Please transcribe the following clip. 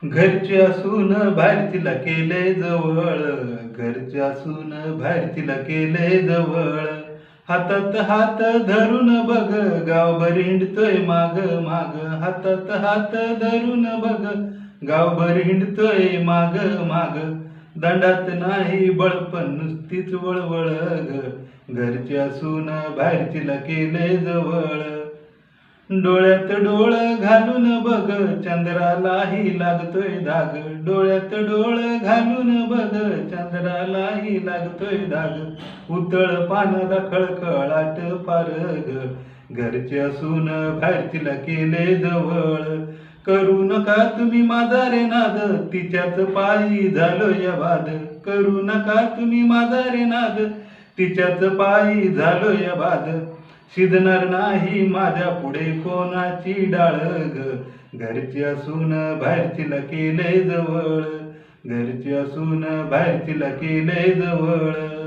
घरची असून बाहेर तिला केले जवळ, घरची असून बाहेर तिला केले जवळ. हातात हात धरून बघ, गावभर हिंडतोय माग माग. हातात हात धरून बघ, गावभर हिंडतोय माग माग. दंडात नाही बळपण नुसतीच वळवळ ग, घरची असून बाहेर तिला केले जवळ. डोळ्यात डोळं घालून बघ, चंद्रालाही लागतोय धाग. डोळ्यात डोळं घालून बघ, चंद्रालाही लागतोय धाग. उतळ पानाला खळखळाट फार ग, घरचे असून बाहेर तिला केले जवळ. करू नका तुम्ही माझा रे नाद, तिच्याच पायी झालोय बाद. करू नका तुम्ही माझा रे नाद, तिच्याच पायी झालोय बाद. शिजणार नाही माझ्या पुढे कोणाची डाळ ग, घरची असून बाहेर तिला केले जवळ. घरची असून बाहेर तिला केले जवळ.